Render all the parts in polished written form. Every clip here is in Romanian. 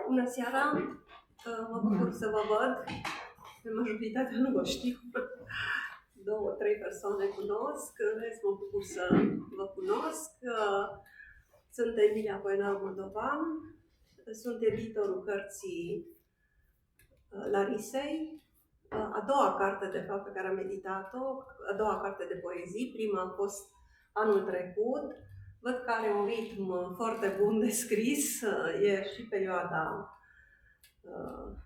Bună seara! Mă bucur să vă văd. Pe majoritatea nu vă știu. 2-3 persoane cunosc. În rest mă bucur să vă cunosc. Sunt Emilia Poenar Moldovan. Sunt editorul cărții Larisei. A doua carte, de fapt, pe care am editat-o, a doua carte de poezii. Prima a fost anul trecut. Văd că are un ritm foarte bun de scris. E și perioada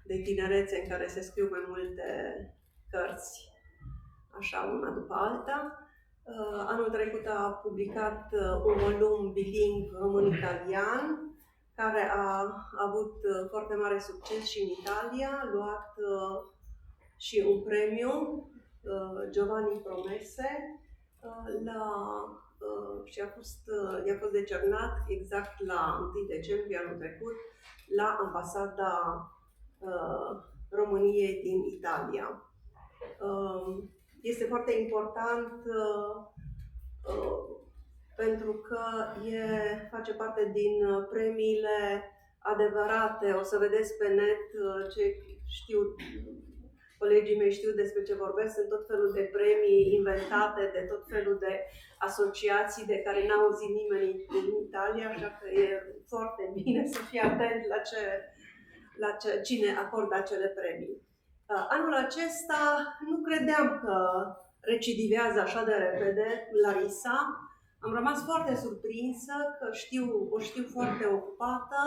de tinerețe în care se scriu mai multe cărți, așa, una după alta. Anul trecut a publicat un volum bilingv român-italian, care a avut foarte mare succes și în Italia. A luat și un premiu, Giovanni Promese, și i-a fost decernat exact la 1 decembrie anul trecut la Ambasada României din Italia. Este foarte important pentru că face parte din premiile adevărate. O să vedeți pe net ce știu. Colegii mei știu despre ce vorbesc, sunt tot felul de premii inventate de tot felul de asociații de care n-a auzit nimeni în Italia, așa că e foarte bine să fii atent la cine acordă acele premii. Anul acesta nu credeam că recidivează așa de repede Larisa. Am rămas foarte surprinsă că o știu foarte ocupată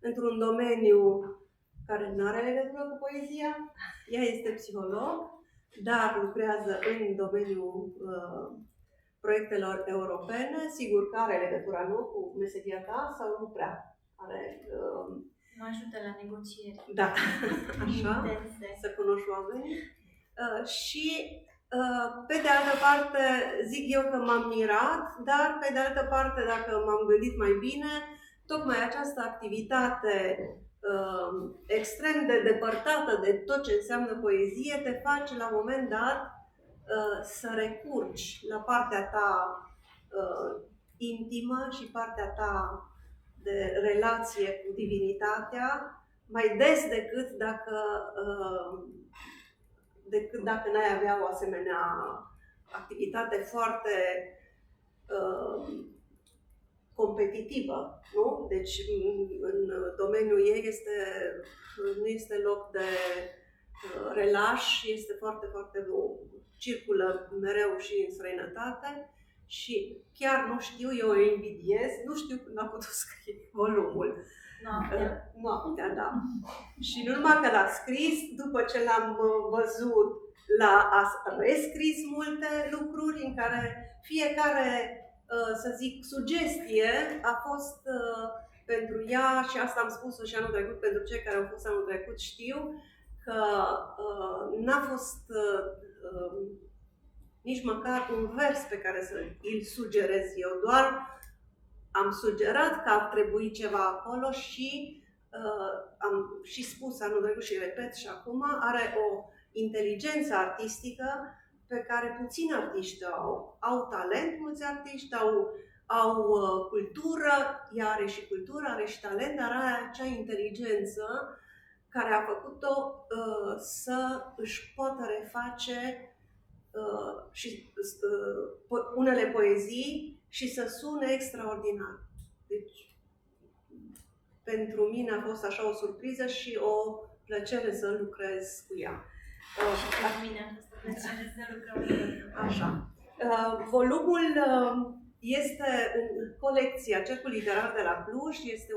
într-un domeniu care nu are legătură cu poezia. Ea este psiholog, dar lucrează în domeniul proiectelor europene. Sigur că are legătura, nu, cu meseria ta sau nu prea? Mă ajută la negocieri. Da, așa, intense. să cunoști oameni. Și pe de altă parte, zic eu că m-am mirat, dar pe de altă parte, dacă m-am gândit mai bine, tocmai această activitate extrem de depărtată de tot ce înseamnă poezie te face la un moment dat să recurgi la partea ta intimă și partea ta de relație cu divinitatea mai des decât dacă n-ai avea o asemenea activitate foarte competitivă, nu? Deci în domeniul ei nu este loc de relaș, este foarte, foarte circulă mereu și în străinătate și chiar nu știu, eu o invidiez, nu știu când a putut scrie volumul. Noaptea, da. Și nu numai că l-a scris, după ce l-am văzut, a rescris multe lucruri în care fiecare, să zic, sugestie a fost pentru ea, și asta am spus-o și anul trecut, pentru cei care au fost anul trecut știu, că n-a fost nici măcar un vers pe care să îl sugerez eu, doar am sugerat că ar trebui ceva acolo și am și spus anul trecut și repet și acum, are o inteligență artistică pe care puțini artiști au. Au talent, mulți artiști, au cultură, ea are și cultură, are și talent, dar are acea inteligență care a făcut-o să își poată reface și unele poezii și să sune extraordinar. Deci, pentru mine a fost așa o surpriză și o plăcere să lucrez cu ea. Și pentru mine a fost o plăcere să lucrăm. Așa. Volumul este în colecția Cercul Literar de la Cluj. Este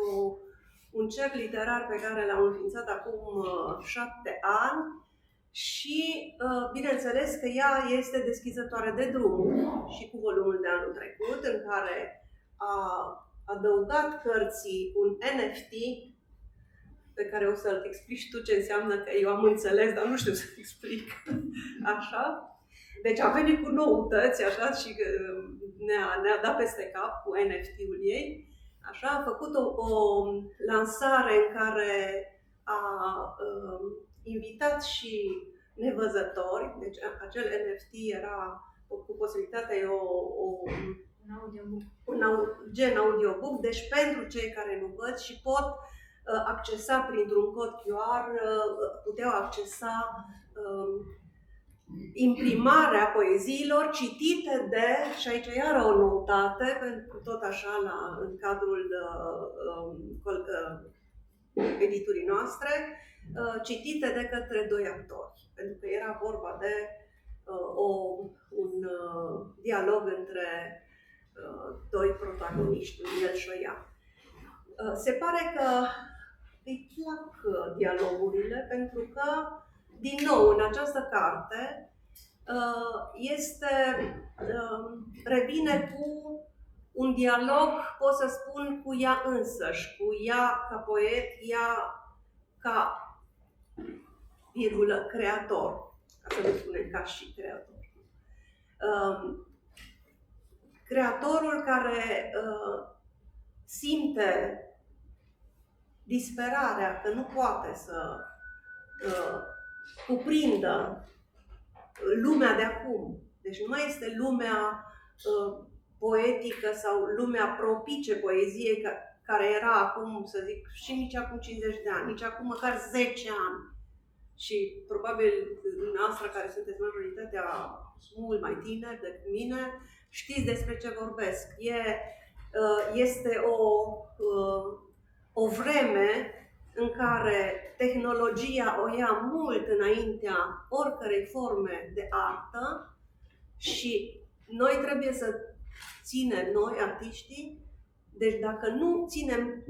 un cerc literar pe care l-am înființat acum 7 ani. Și, bineînțeles, că ea este deschizătoare de drum și cu volumul de anul trecut, în care a adăugat cărții un NFT, pe care o să-l explici tu ce înseamnă, că eu am înțeles, dar nu știu să explic. Așa. Deci a venit cu noutăți, așa, și ne-a dat peste cap cu NFT-ul ei. Așa, a făcut o lansare în care a invitat și nevăzători, deci acel NFT era cu posibilitatea un audiobook. Un gen audiobook, deci pentru cei care nu văd și pot accesa printr-un cod QR, puteau accesa imprimarea poeziilor citite de, și aici iară o noutate, pentru tot așa în cadrul editurii noastre, citite de către doi actori, pentru că era vorba de un dialog între doi protagoniști, el și o ea. Se pare că îi plac dialogurile, pentru că, din nou, în această carte revine cu un dialog, pot să spun, cu ea însăși, cu ea ca poet, ea ca, creator, ca să nu spunem ca și creator. Creatorul care simte disperarea că nu poate să cuprindă lumea de acum. Deci nu mai este lumea poetică sau lumea propice poeziei care era acum, să zic, și nici acum 50 de ani, nici acum măcar 10 ani. Și probabil dumneavoastră, care sunteți majoritatea mult mai tineri decât mine, știți despre ce vorbesc. Este o vreme în care tehnologia o ia mult înaintea oricărei forme de artă și noi trebuie să ținem, noi, artiștii, deci dacă nu ținem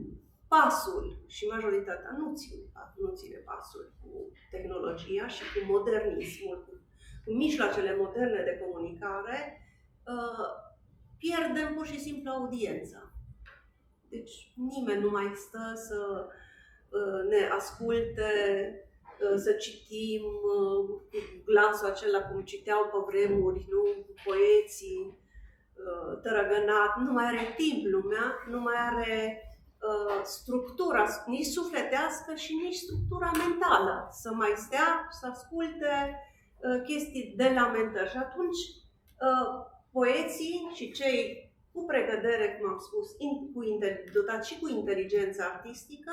pasul, și majoritatea nu ține pasul cu tehnologia și cu modernismul, cu mijloacele moderne de comunicare, pierdem pur și simplu audiența. Deci nimeni nu mai stă să ne asculte, să citim cu glasul acela cum citeau pe vremuri, nu? Poeții, tărăgănat, nu mai are timp lumea, nu mai are structura nici sufletească și nici structura mentală să mai stea, să asculte chestii de lamentări. Și atunci poeții și cei cu pregădere, cum am spus, dotați și cu inteligență artistică,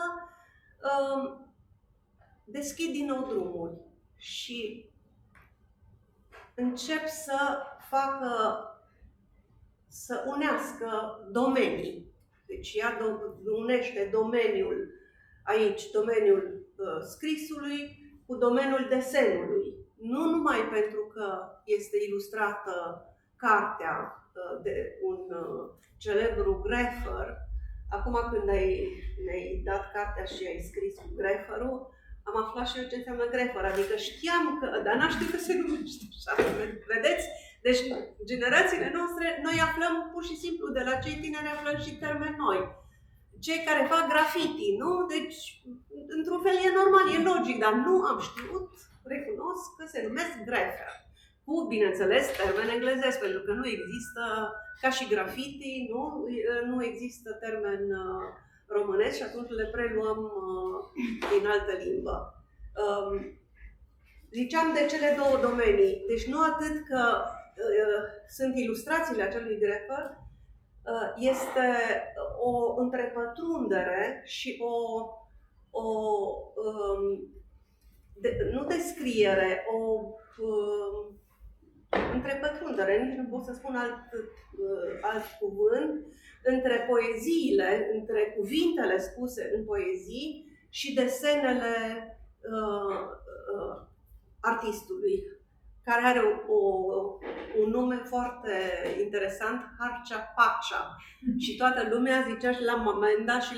deschid din nou drumuri și încep să unească domenii. Deci ea unește domeniul scrisului cu domeniul desenului. Nu numai pentru că este ilustrată cartea de un celebru grefer. Acum când ne-ai dat cartea și ai scris cu greferul, am aflat și eu ce înseamnă grefer, adică știam că, dar n-am știut că se numește așa. Vedeți? Deci, generațiile noastre, noi aflăm pur și simplu, de la cei tineri aflăm și termeni noi. Cei care fac graffiti, nu? Deci, într-un fel e normal, e logic, dar nu am știut, recunosc, că se numesc grefer. Cu, bineînțeles, termen englezesc, pentru că nu există, ca și graffiti, nu există termen românesc și atunci le preluăm din altă limbă. Ziceam de cele două domenii, deci nu atât că sunt ilustrațiile acelui grefer, este o întrepătrundere și nu descriere, o întrepătrundere, nici nu pot să spun alt cuvânt, între poeziile, între cuvintele spuse în poezii și desenele artistului, care are un nume foarte interesant, Harcea Pacea. Și toată lumea zicea și la un moment dat și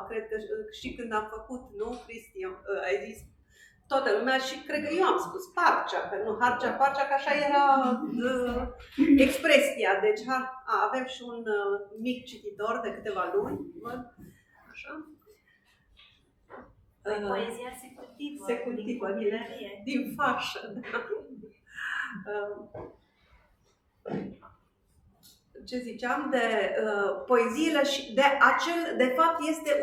cred că și când am făcut, nu, Cristi, ai zis, toată lumea și cred că eu am spus Parcea, că nu Harcea Pacea, că așa era expresia. Deci avem și un mic cititor de câteva luni, văd, așa. Poezia se cultivă din fașă. Da. Ce ziceam de poeziile și de fapt este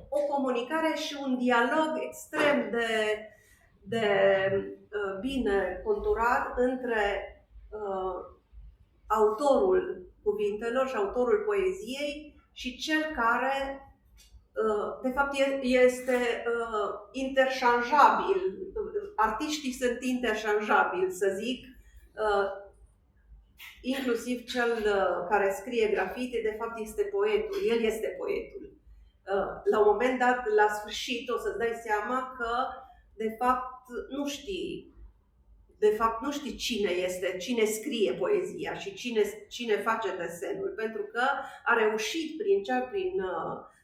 o comunicare și un dialog extrem de bine conturat între autorul cuvintelor și autorul poeziei și cel care De fapt, este interșanjabil. Artiștii sunt interșanjabili, să zic. Inclusiv cel care scrie grafite, de fapt, este poetul. El este poetul. La un moment dat, la sfârșit, o să-ți dai seama că, de fapt, nu știi cine scrie poezia și cine face desenul, pentru că a reușit prin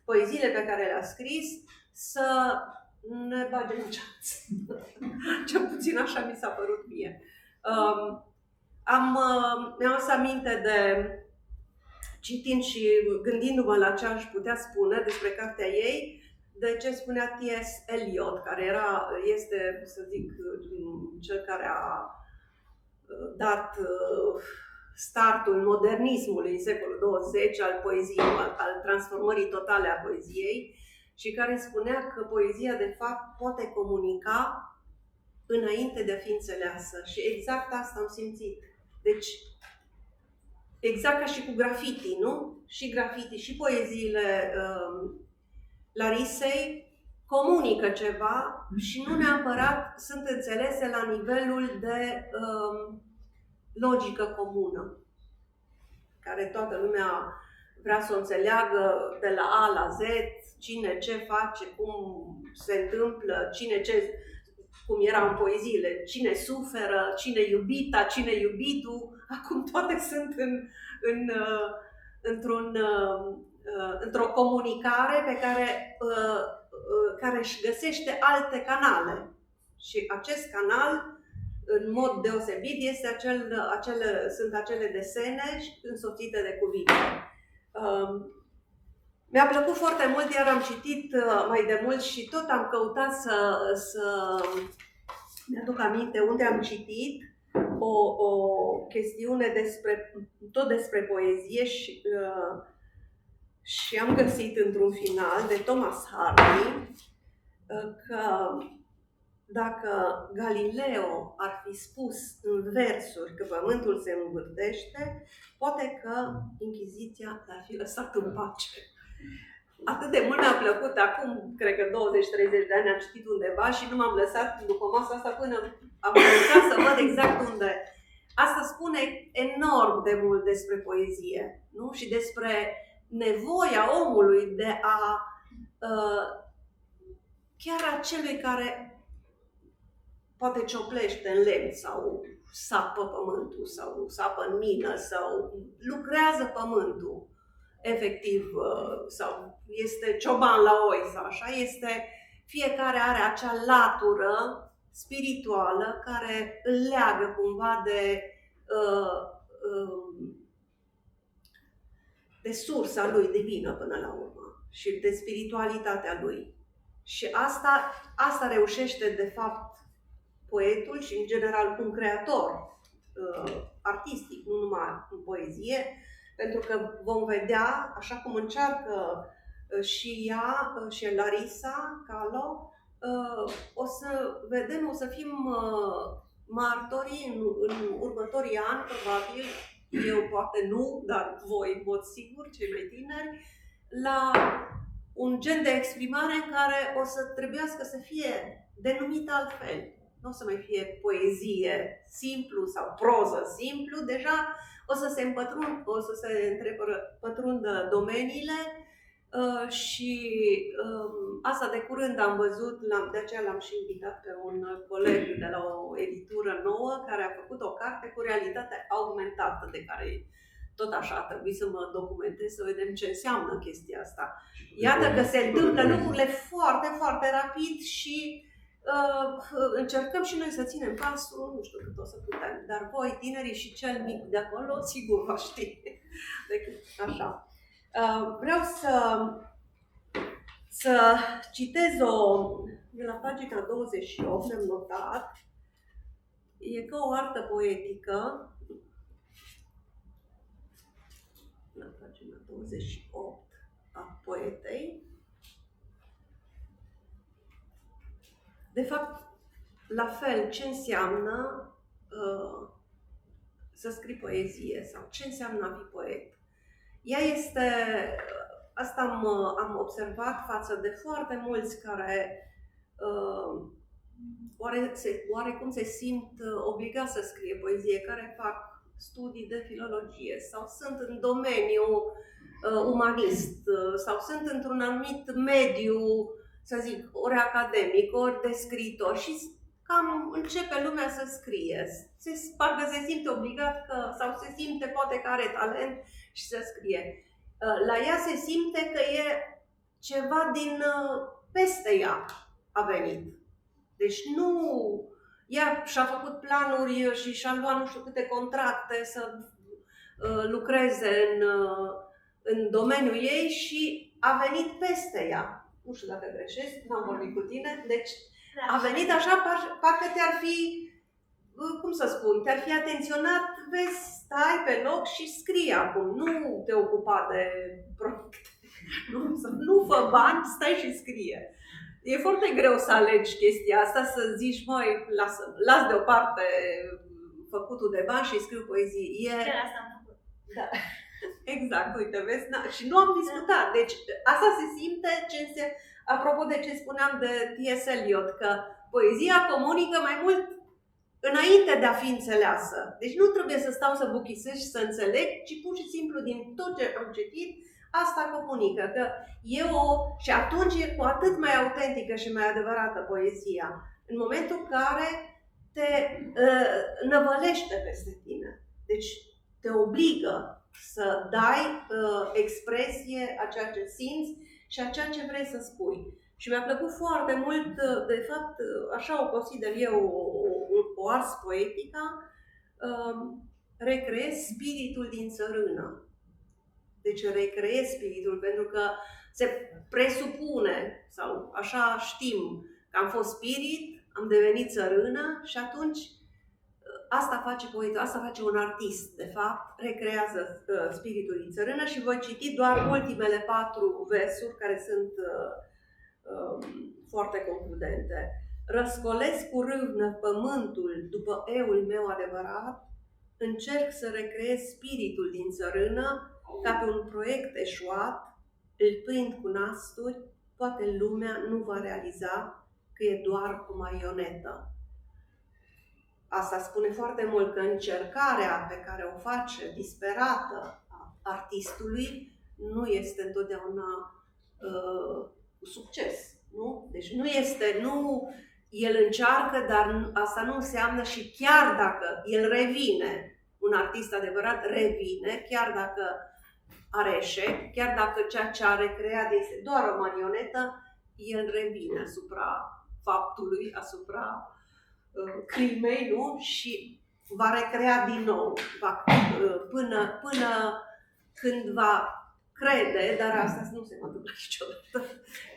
poeziile pe care le-a scris să ne bage în ceață. Cel puțin așa mi s-a părut mie. Mi-am adus aminte de, citind și gândindu-mă la ce aș putea spune despre cartea ei, de ce spunea T.S. Eliot, care este, să zic, cel care a dat startul modernismului în secolul 20 al poeziei, al transformării totale a poeziei, și care spunea că poezia, de fapt, poate comunica înainte de a fi înțeleasă. Și exact asta am simțit. Deci, exact ca și cu graffiti, nu? Și graffiti, și poeziile Larisei comunică ceva și nu neapărat sunt înțelese la nivelul de logică comună, care toată lumea vrea să o înțeleagă de la A la Z, cine ce face, cum se întâmplă, cum erau în poeziile, cine suferă, cine iubita, cine iubitul. Acum toate sunt într-o comunicare pe care își găsește alte canale. Și acest canal, în mod deosebit, sunt acele desene însoțite de cuvinte. Mi-a plăcut foarte mult, iar am citit mai de mult și tot am căutat să mi-aduc aminte unde am citit o chestiune tot despre poezie și am găsit într-un final de Thomas Hardy că dacă Galileo ar fi spus în versuri că pământul se învârtește, poate că Inchiziția l-ar fi lăsat în pace. Atât de mult mi-a plăcut, acum, cred că 20-30 de ani am citit undeva și nu m-am lăsat după masa asta până am încercat să văd exact unde. Asta spune enorm de mult despre poezie, nu? Și despre nevoia omului de a, chiar a celui care poate cioplește în lemn sau sapă pământul sau sapă în mină sau lucrează pământul, efectiv, sau este cioban la oi sau așa, fiecare are acea latură spirituală care îl leagă cumva de sursa lui divină până la urmă și de spiritualitatea lui. Și asta reușește, de fapt, poetul și, în general, un creator artistic, nu numai în poezie, pentru că vom vedea, așa cum încearcă și ea, și Larisa Calo, o să vedem, o să fim martorii în următorii ani, probabil, eu poate nu, dar voi, în mod sigur, cei mai tineri, la un gen de exprimare în care o să trebuiască să fie denumit altfel. Nu o să mai fie poezie simplu sau proză simplu, deja o să se pătrundă domeniile și asta de curând am văzut, de aceea l-am și invitat pe un coleg de la o editură nouă care a făcut o carte cu realitate augmentată, de care tot așa a trebuit să mă documentez, să vedem ce înseamnă chestia asta. Iată că se întâmplă lucrurile foarte, foarte rapid și încercăm și noi să ținem pasul, nu știu cât o să putem, dar voi, tinerii și cel mic de acolo, sigur va ști decât așa. Vreau să citez de la pagina 28, mi-am notat, e ca o artă poetică, la pagina 28 a poetei. De fapt, la fel, ce înseamnă să scrii poezie sau ce înseamnă a fi poet. Ea este asta am observat față de foarte mulți care oarecum se simt obligați să scrie poezie, care fac studii de filologie sau sunt în domeniul umanist sau sunt într-un anumit mediu, să zic, ori academic, ori de scriitor și cam începe lumea să scrie. Parcă se simte obligat sau se simte poate că are talent și să scrie. La ea se simte că e ceva din peste ea a venit. Deci nu, ea și-a făcut planuri și și-a luat nu știu câte contracte să lucreze în domeniul ei și a venit peste ea. Nu știu dacă greșesc, n-am vorbit cu tine, deci a venit așa, parcă te-ar fi, cum să spun, te-ar fi atenționat, vezi, stai pe loc și scrie acum, nu te ocupa de proiecte, nu fă bani, stai și scrie. E foarte greu să alegi chestia asta, să zici, măi, las deoparte făcutul de bani și scriu poezie. Chiar asta am făcut. Da. Exact, uite, vezi? Și nu am discutat. Deci asta se simte, apropo de ce spuneam de T.S. Eliot, că poezia comunică mai mult înainte de a fi înțeleasă. Deci nu trebuie să stau să buchisesc și să înțeleg, ci pur și simplu din tot ce am citit, asta comunică. Că și atunci e cu atât mai autentică și mai adevărată poezia. În momentul în care te năvălește peste tine. Deci te obligă să dai expresie a ceea ce simți și a ceea ce vrei să spui. Și mi-a plăcut foarte mult, de fapt, așa o consider eu o ars poetica, recreez spiritul din țărână. Deci recreez spiritul, pentru că se presupune, sau așa știm, că am fost spirit, am devenit țărână și atunci asta face poetul, asta face un artist, de fapt, recrează spiritul din țărână și voi citi doar ultimele 4 versuri care sunt foarte concludente. Răscolesc cu râvnă pământul după eul meu adevărat, încerc să recreez spiritul din țărână ca pe un proiect eșuat, îl prind cu nasturi, poate lumea nu va realiza că e doar o marionetă. Asta spune foarte mult că încercarea pe care o face disperată a artistului nu este întotdeauna succes. Nu? Deci el încearcă, dar asta nu înseamnă și chiar dacă el revine, un artist adevărat revine, chiar dacă are eșec, chiar dacă ceea ce a recreat este doar o marionetă, el revine asupra faptului, asupra crimei, nu? Și va recrea din nou, până când va crede, dar asta nu se va întâmpla niciodată,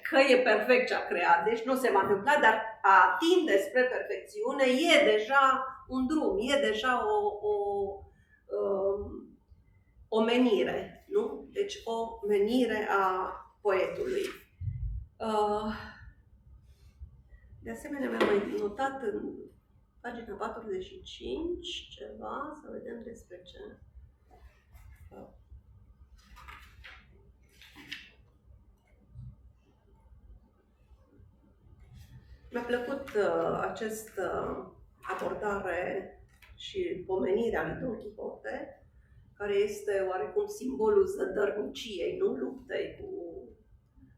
că e perfect ce a creat, deci nu se va întâmpla, dar a tinde spre perfecțiune e deja un drum, e deja o menire, nu? Deci o menire a poetului. De asemenea, mi-am mai notat în pagina 45 ceva, să vedem despre ce. Mi-a plăcut această abordare și pomenirea lui Don Quixote, care este oarecum simbolul zădărniciei, nu luptei cu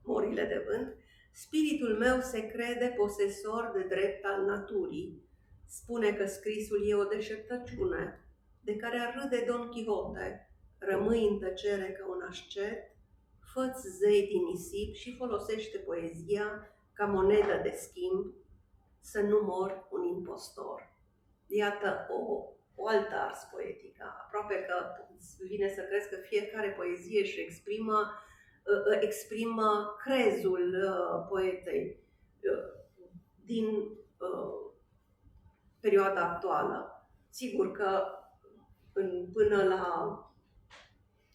morile de vânt. Spiritul meu se crede posesor de drept al naturii. Spune că scrisul e o deșertăciune, de care ar râde Don Quixote. Rămâi în tăcere ca un ascet, fă-ți zei din nisip și folosește poezia ca monedă de schimb, să nu mor un impostor. Iată o altă ars poetică. Aproape că vine să crezi că fiecare poezie își exprimă crezul poetei din perioada actuală. Sigur că până la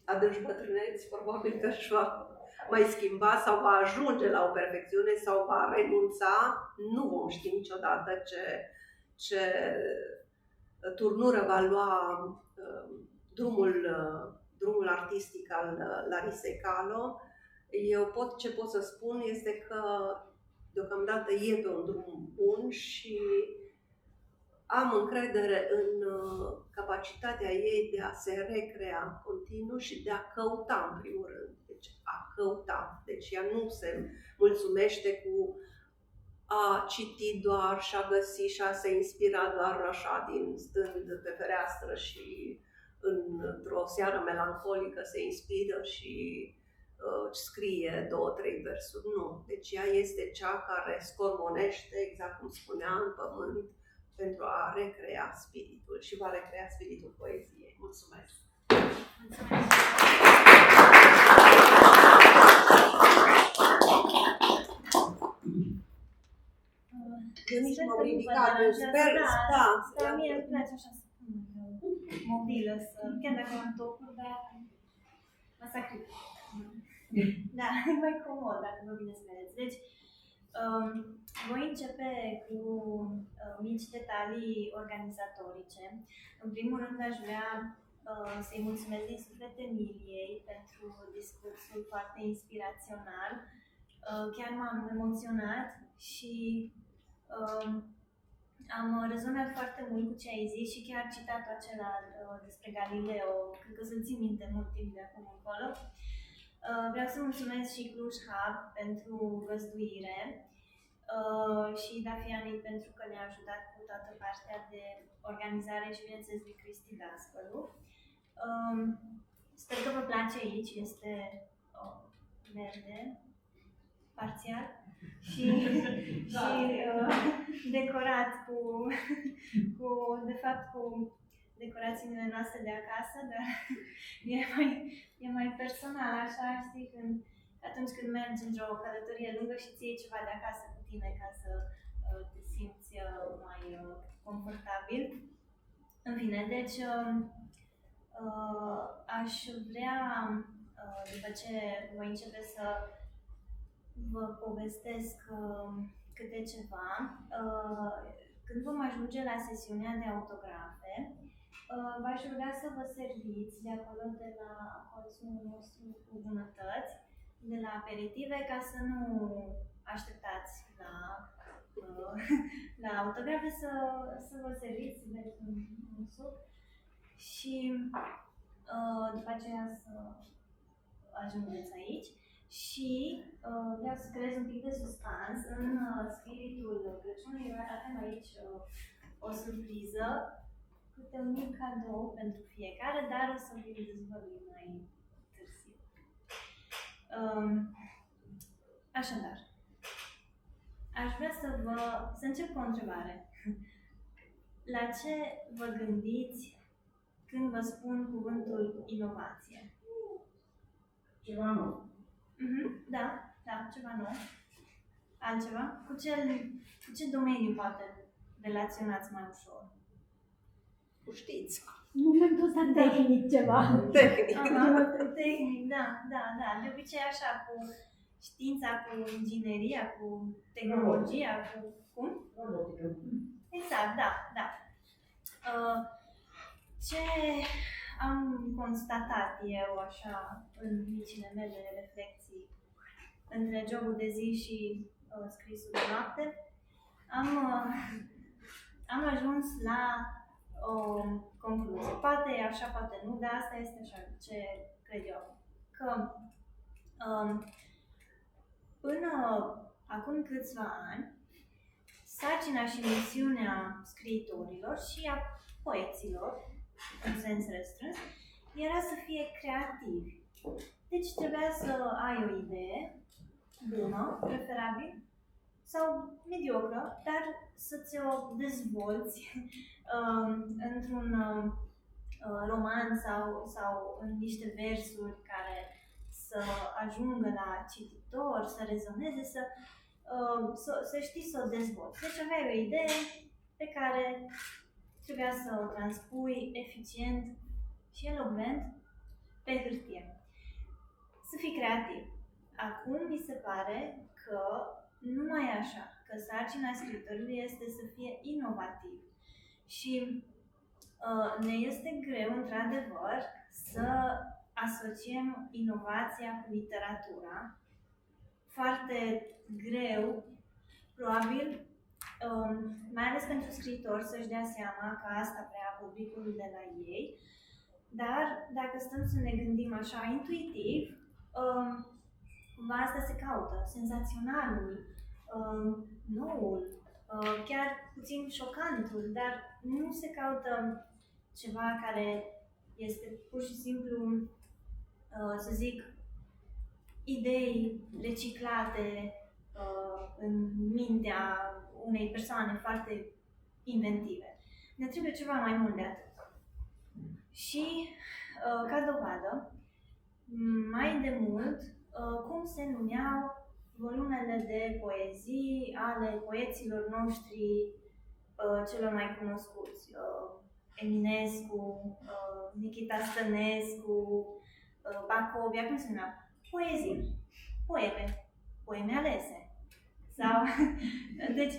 adânci bătrâneți, probabil că își va mai schimba sau va ajunge la o perfecțiune sau va renunța. Nu vom ști niciodată ce turnură va lua drumul artistic al Larisei Calo. Ce pot să spun este că deocamdată e pe un drum bun și am încredere în capacitatea ei de a se recrea continuu și de a căuta în primul rând. Deci a căuta. Deci ea nu se mulțumește cu a citi doar și a găsi și a se inspira doar așa stând pe fereastră și într-o seară melancolică se inspiră și scrie 2-3 versuri. Nu. Deci ea este cea care scormonește, exact cum spunea, în pământ pentru a recrea spiritul și va recrea spiritul poeziei. Mulțumesc! Eu nici m-am ridicat, sper, da. Dar mie îmi place așa să pun mobilă, chiar dacă am tocuri, dar mă sacrific. Da, e mai comod dacă vă bine să vedeți. Deci, voi începe cu mici detalii organizatorice. În primul rând aș vrea să-i mulțumesc din suflet Emiliei pentru discursul foarte inspirațional. Chiar m-am emoționat și am rezonat foarte mult cu ce ai zis și chiar citatul acela despre Galileo, cred că să-l țin minte mult timp de acum încolo. Vreau să mulțumesc și Cluj Hub pentru găzduire și Dafiani pentru că ne-a ajutat cu toată partea de organizare și, bineînțeles, de Cristi Dascălu. Sper că vă place aici, este verde, parțial și decorat de fapt, cu decorațiile noastre de acasă, dar e mai personal, așa, știi, atunci când mergi într-o călătorie lungă și ții ceva de acasă cu tine ca să te simți mai confortabil. În fine, deci aș vrea, după ce voi începe să vă povestesc câte ceva, când vom ajunge la sesiunea de autografe, v-aș ruga să vă serviți de acolo de la colțul nostru cu bunătăți, de la aperitive, ca să nu așteptați la autografe, să vă serviți, să beți un suc și după aceea să ajungeți aici. Și vreau să creez un pic de suspans în spiritul Crăciunului. Avem aici o surpriză, câte un mic cadou pentru fiecare, dar o să vi-l dezvălui mai târziu. Așadar, aș vrea să încep cu o întrebare. La ce vă gândiți când vă spun cuvântul inovație? Ceva nou. Da, ceva nou. Altceva? Cu ce domeniu poate relaționați mai ușor? Cu știința. În momentul ăsta tehnic ceva. Tehnic, da. De obicei așa, cu știința, cu ingineria, cu tehnologia, cu... Cum? Robotică. Exact, da. Ce am constatat eu așa în micile mele reflexii între jobul de zi și scrisul de noapte, am ajuns la o concluzie. Poate e așa, poate nu, dar asta este așa ce cred eu. Că până acum câțiva ani, sarcina și misiunea scriitorilor și a poeților, în sens restrâns, era să fie creativi. Deci trebuia să ai o idee bună, preferabil, sau mediocră, dar să ți-o dezvolți într-un roman sau în niște versuri care să ajungă la cititor, să rezoneze, să știi să o dezvolți. Deci aveai o idee pe care trebuia să o transpui eficient și elocvent pe hârtie. Să fii creativ. Acum mi se pare că nu mai e așa, că sarcina scriitorului este să fie inovativ. Și ne este greu, într-adevăr, să asociem inovația cu literatura, foarte greu, probabil, mai ales pentru scriitori, să-și dea seama că asta vrea publicul de la ei. Dar dacă stăm să ne gândim așa intuitiv, cumva asta se caută, senzaționalul, noul, chiar puțin șocantul, dar nu se caută ceva care este pur și simplu, să zic, idei reciclate în mintea unei persoane foarte inventive. Ne trebuie ceva mai mult de atât. Și, ca dovadă, mai de mult, cum se numeau volumele de poezii ale poeților noștri celor mai cunoscuți. Eminescu, Nikita Stănescu, Bacovia, cum se numeau? Poezii, poeme alese. Sau, deci,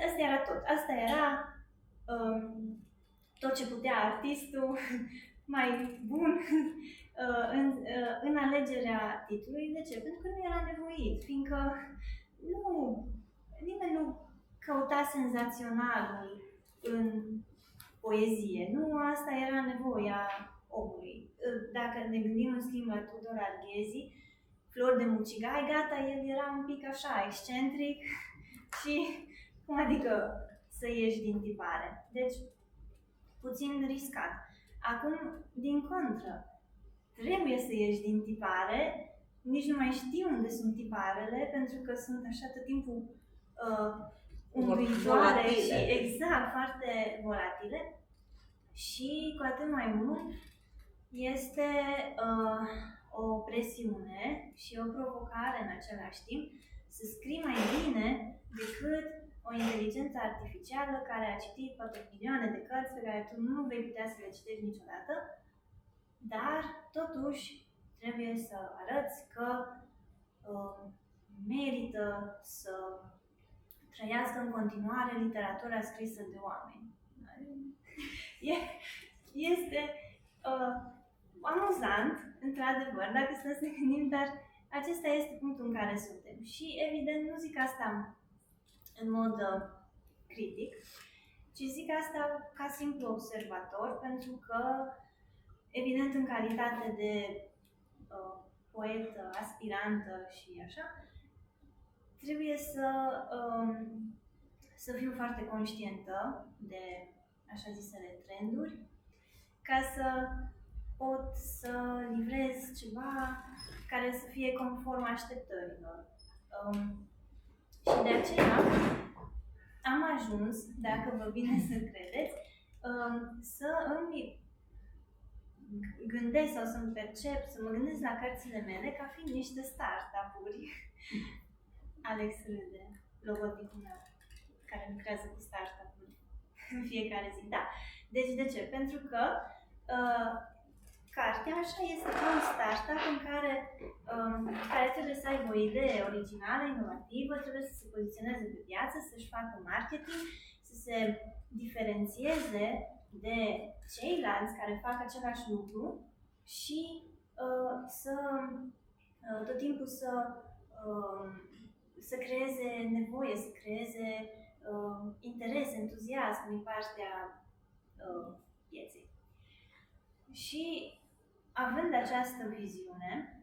asta era tot. Asta era tot ce putea artistul mai bun în alegerea titlului. De ce? Pentru că nu era nevoit, fiindcă nimeni nu căuta senzaționalul în poezie. Nu asta era nevoia omului. Dacă ne gândim în schimb la Tudor Arghezi, Flori de Mucigai, gata, el era un pic așa, excentric și, cum adică, să ieși din tipare. Deci, puțin riscat. Acum, din contră, trebuie să ieși din tipare, nici nu mai știu unde sunt tiparele, pentru că sunt așa tot timpul unghiitoare și exact, foarte volatile. Și cu atât mai mult este o presiune și o provocare în același timp să scrii mai bine decât o inteligență artificială care a citit poate milioane de cărți pe care tu nu vei putea să le citești niciodată, dar totuși trebuie să arăți că merită să trăiască în continuare literatura scrisă de oameni. Este amuzant, într-adevăr, dacă să ne gândim, dar acesta este punctul în care suntem. Și, evident, nu zic asta în mod critic, ci zic asta ca simplu observator, pentru că, evident, în calitate de poetă, aspirantă și așa, trebuie să fiu foarte conștientă de așa zisele trenduri, ca să pot să livrez ceva care să fie conform așteptărilor. Și de aceea am ajuns, dacă vă vine să credeți, să îmi gândesc sau să-mi percep, să mă gândesc la cărțile mele ca fiind niște startup-uri. Alex râde, logotipul meu, care lucrează cu startup-uri în fiecare zi. Da. Deci de ce? Pentru că cartea așa este ca un startup în care trebuie să aibă o idee originală, inovativă, trebuie să se poziționeze pe piață, să-și facă marketing, să se diferențieze de ceilalți care fac același lucru și tot timpul să creeze nevoie, să creeze interes, entuziasm din partea pieței. Și având această viziune,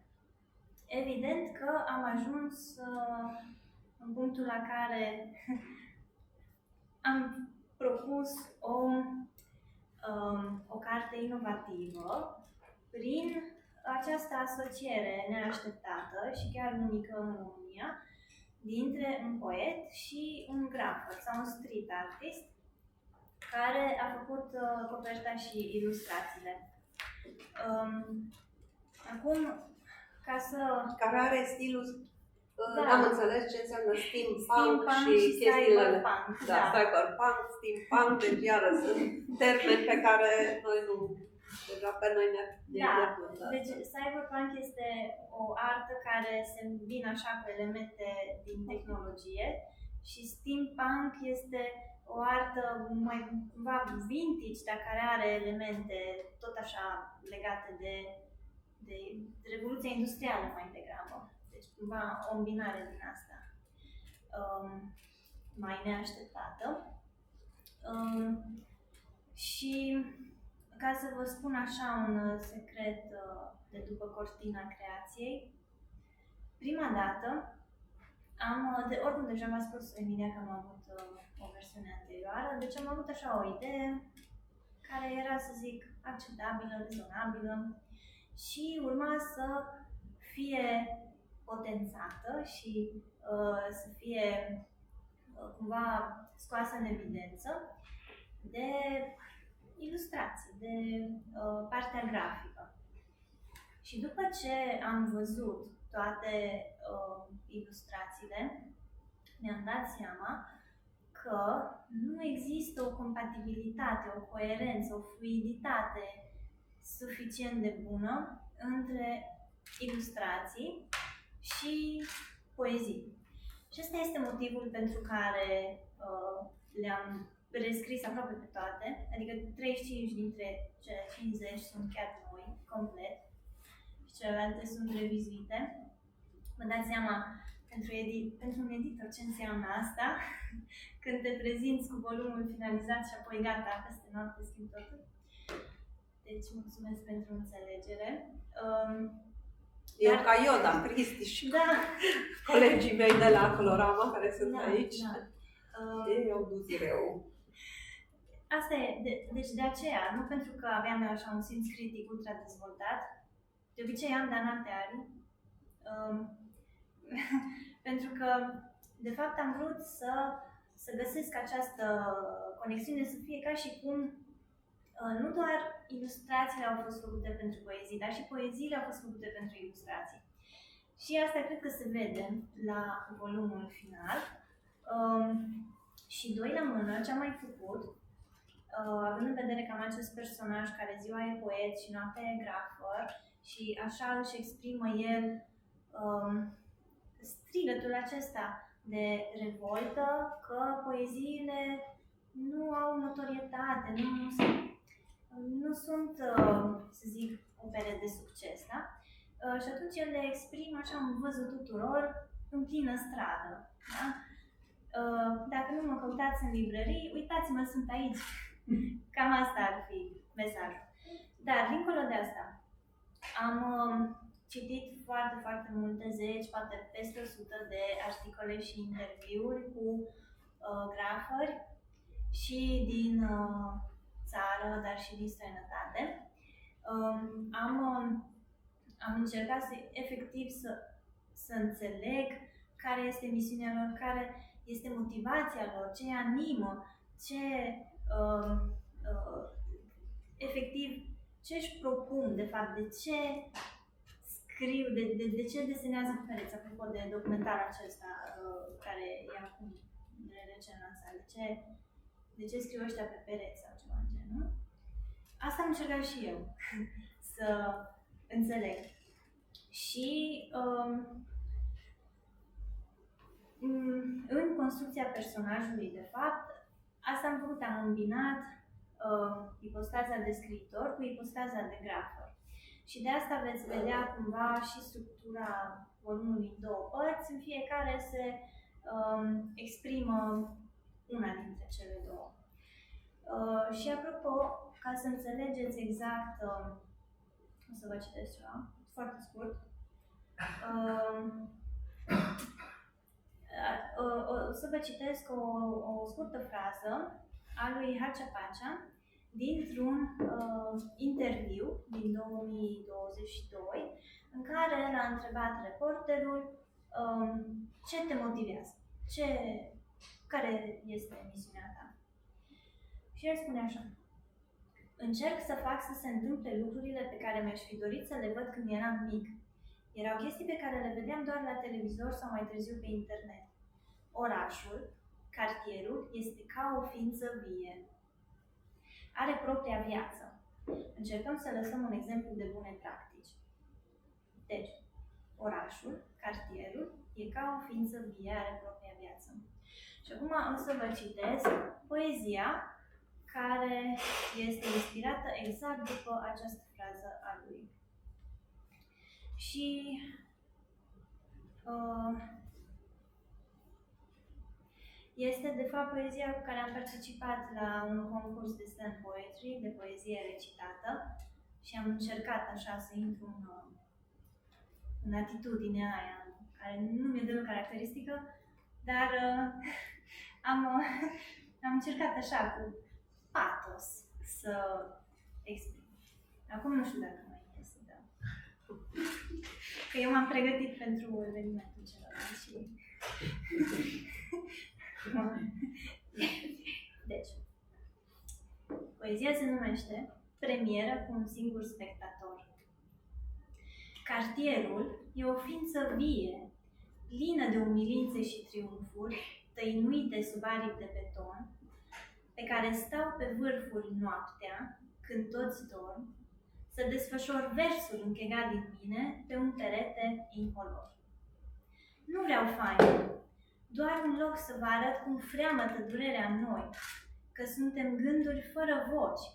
evident că am ajuns în punctul la care am propus o carte inovativă prin această asociere neașteptată și chiar unică în România dintre un poet și un grafer sau un street artist care a făcut coperta și ilustrațiile. Acum, ca să... Care are stilul, da. N-am înțeles ce înseamnă steampunk și chestiile alea. cyberpunk. Da, cyberpunk, steampunk, deci iară sunt termeni pe care noi nu, deja pe noi ne da. Deci cyberpunk este o artă care se îmbină așa cu elemente din tehnologie și steampunk este o artă mai cumva vintage, dar care are elemente tot așa legate de Revoluția Industrială mai degrabă. Deci cumva o îmbinare din asta mai neașteptată. Și ca să vă spun așa un secret de după cortina creației, prima dată oricum deja m-a spus Emilia că am avut o versiune anterioară, deci am avut așa o idee care era, să zic, acceptabilă, rezonabilă și urma să fie potențată și să fie cumva scoasă în evidență de ilustrații, de partea grafică. Și după ce am văzut toate ilustrațiile, mi-am dat seama că nu există o compatibilitate, o coerență, o fluiditate suficient de bună între ilustrații și poezii. Și ăsta este motivul pentru care le-am rescris aproape pe toate, adică 35 dintre cele 50 sunt chiar noi, complet, și celelalte sunt revizuite. Vă dați seama pentru un editor ce înseamnă asta, când te prezinți cu volumul finalizat și apoi gata, peste noapte schimbi totul. Deci mulțumesc pentru înțelegere. Eu ca Ioda, Cristi și da. colegii mei de la Colorama care sunt aici. Da. Ei au dus greu. Asta e, deci de aceea, nu pentru că aveam eu așa un simț critic ultra dezvoltat, de obicei am, dar n-am arii, pentru că, de fapt, am vrut să găsesc această conexiune, să fie ca și cum nu doar ilustrațiile au fost făcute pentru poezii, dar și poeziile au fost făcute pentru ilustrații. Și asta cred că se vede la volumul final. Și doi la mână, ce am mai făcut, având în vedere că am acest personaj care ziua e poet și noaptea e grafăr și așa își exprimă el strigătul acesta de revoltă că poeziile nu au notorietate, nu sunt, să zic, opere de succes, da? Și atunci el le exprimă așa în văzul tuturor, în plină stradă, da? Dacă nu mă căutați în librării, uitați-mă, sunt aici. Cam asta ar fi mesajul. Dar, dincolo de asta, am citit foarte, foarte multe zeci, poate peste 100 de articole și interviuri cu grafări și din țară, dar și din străinătate. Am încercat efectiv să înțeleg care este misiunea lor, care este motivația lor, ce îi animă, efectiv, ce își propun, de fapt, de ce scriu, de ce desenează pe pereți, apropo de documentarul acesta care e acum recent lansat, de ce scriu ăștia pe pereți sau ceva în genul. Asta am încercat și eu să înțeleg. Și în construcția personajului, de fapt, asta am făcut, am îmbinat ipostaza de scriitor cu ipostaza de grafăr. Și de asta veți vedea cumva și structura volumului în două părți, în fiecare se exprimă una dintre cele două. Și apropo, ca să înțelegeți exact, o să vă citesc ceva, foarte scurt. O să vă citesc o scurtă frază a lui Hacea dintr-un interviu din 2022 în care l-a întrebat reporterul ce te motivează, care este misiunea ta. Și el spune așa: încerc să fac să se întâmple lucrurile pe care mi-aș fi dorit să le văd când eram mic. Erau chestii pe care le vedeam doar la televizor sau mai târziu pe internet. Orașul, cartierul, este ca o ființă vie. Are propria viață. Încercăm să lăsăm un exemplu de bune practici. Deci, orașul, cartierul, e ca o ființă vie, are propria viață. Și acum o să vă citesc poezia care este inspirată exact după această frază a lui. Și Este de fapt poezia cu care am participat la un concurs de slam poetry, de poezie recitată și am încercat așa să intru în atitudinea aia, care nu mi-e deloc caracteristică, dar am încercat așa cu patos să exprim. Acum nu știu dacă mai iese, dar... Că eu m-am pregătit pentru evenimentul celălalt și... Deci, poezia se numește Premieră cu un singur spectator. Cartierul e o ființă vie, plină de umilințe și triumfuri, tăinuite sub aripi de beton, pe care stau pe vârfuri noaptea, când toți dorm, să desfășor versul închegat din mine pe un perete incolor. Nu vreau faină, doar un loc să vă arăt cum freamătă durerea în noi, că suntem gânduri fără voci,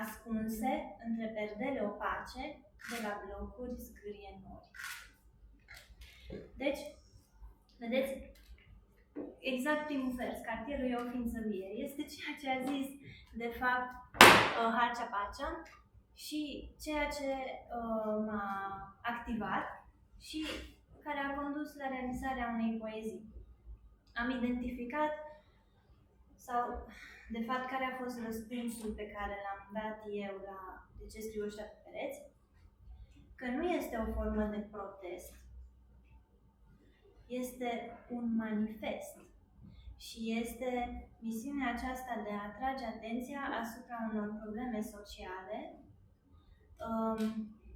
ascunse între perdele opace de la blocuri zgârie nori. Deci, vedeți, exact primul vers, cartierul e o ființă vie, este ceea ce a zis, de fapt, Harcea Pacea și ceea ce m-a activat și care a condus la realizarea unei poezii. Am identificat, sau de fapt care a fost răspunsul pe care l-am dat eu la de ce scriu ăștia pe pereți, că nu este o formă de protest, este un manifest și este misiunea aceasta de a atrage atenția asupra unor probleme sociale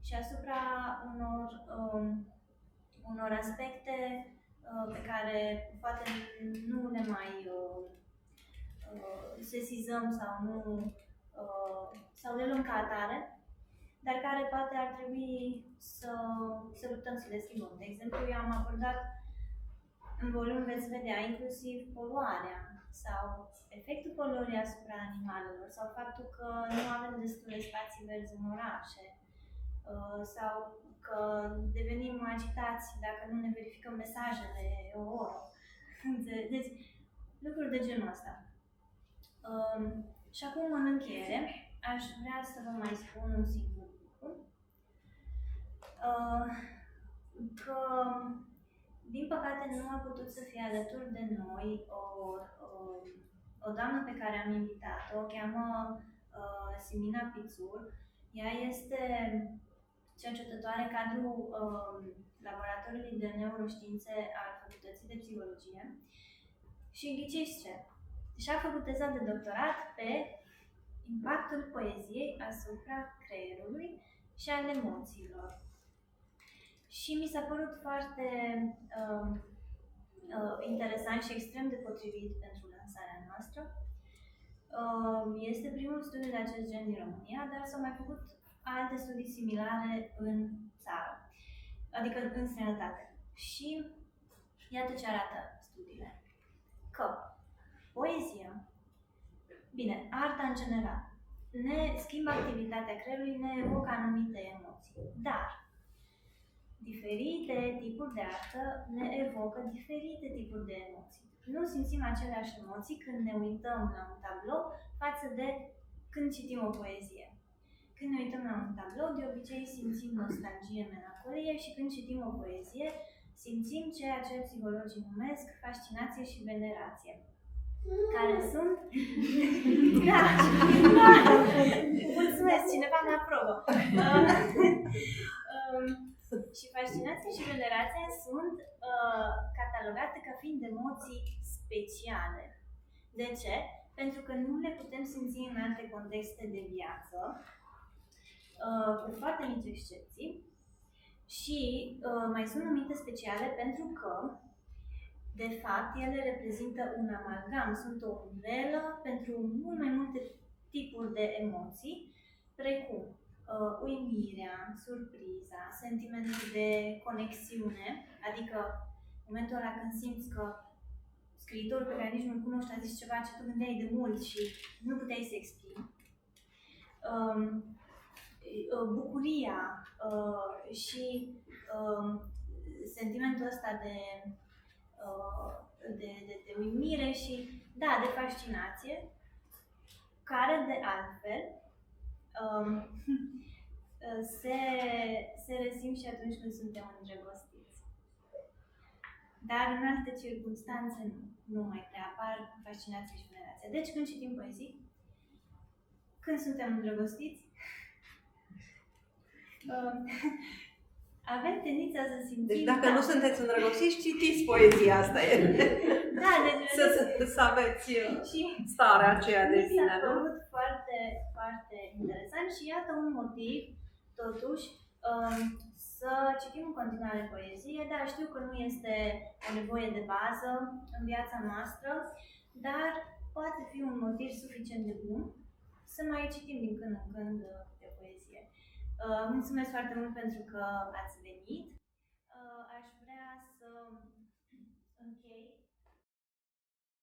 și asupra unor aspecte pe care poate nu le mai sesizăm sau le luăm ca atare, dar care poate ar trebui să luptăm să le schimbăm. De exemplu, eu am abordat în volum, veți vedea, inclusiv poluarea sau efectul poluării asupra animalelor sau faptul că nu avem destule spații verzi în orașe sau că devenim agitați dacă nu ne verificăm mesajele o oră. Deci, lucruri de genul ăsta. Și acum, în încheiere, aș vrea să vă mai spun un singur lucru. Că, din păcate, nu a putut să fie alături de noi o doamnă pe care am invitat-o, o cheamă Simina Pițur. Ea este cercetătoare cadrul laboratorului de neuroștiințe al Facultății de Psihologie și ghiciți ce? Și-a făcut teza de doctorat pe impactul poeziei asupra creierului și al emoțiilor. Și mi s-a părut foarte interesant și extrem de potrivit pentru lansarea noastră. Este primul studiu de acest gen din România, dar s-au mai făcut alte studii similare în țară, adică în străinătate. Și iată ce arată studiile. Că poezia, bine, arta în general, ne schimbă activitatea creierului, ne evocă anumite emoții, dar diferite tipuri de artă ne evocă diferite tipuri de emoții. Nu simțim aceleași emoții când ne uităm la un tablou față de când citim o poezie. Când ne uităm la un tablou, de obicei simțim nostalgie, melancolie și când citim o poezie, simțim ceea ce psihologii numesc fascinație și venerație. Care sunt... Da, mulțumesc, cineva ne aprobă. Și fascinația și venerația sunt catalogate ca fiind emoții speciale. De ce? Pentru că nu le putem simți în alte contexte de viață, cu foarte mici excepții, și mai sunt numite speciale pentru că, de fapt, ele reprezintă un amalgam, sunt o umbrelă pentru mult mai multe tipuri de emoții, precum uimirea, surpriza, sentimentul de conexiune, adică momentul ăla când simți că scriitorul pe care nici nu-l cunoști a zis ceva ce tu gândeai de mult și nu puteai să exprimi. Bucuria și sentimentul ăsta de mimire și, da, de fascinație, care de altfel se resimt și atunci când suntem îndrăgostiți. Dar în alte circunstanțe nu mai prea apar fascinație și venerație. Deci când citim poezii, când suntem îndrăgostiți, avem tendința să simțim... Deci dacă nu sunteți îndrăgostiți, citiți poezia, asta e. Da, deci să aveți și starea aceea de mi s-a bine, nu? părut foarte, foarte interesant și iată un motiv, totuși, să citim în continuare poezie. Da, știu că nu este o nevoie de bază în viața noastră, dar poate fi un motiv suficient de bun să mai citim din când în când de poezie. Mulțumesc foarte mult pentru că ați venit. Aș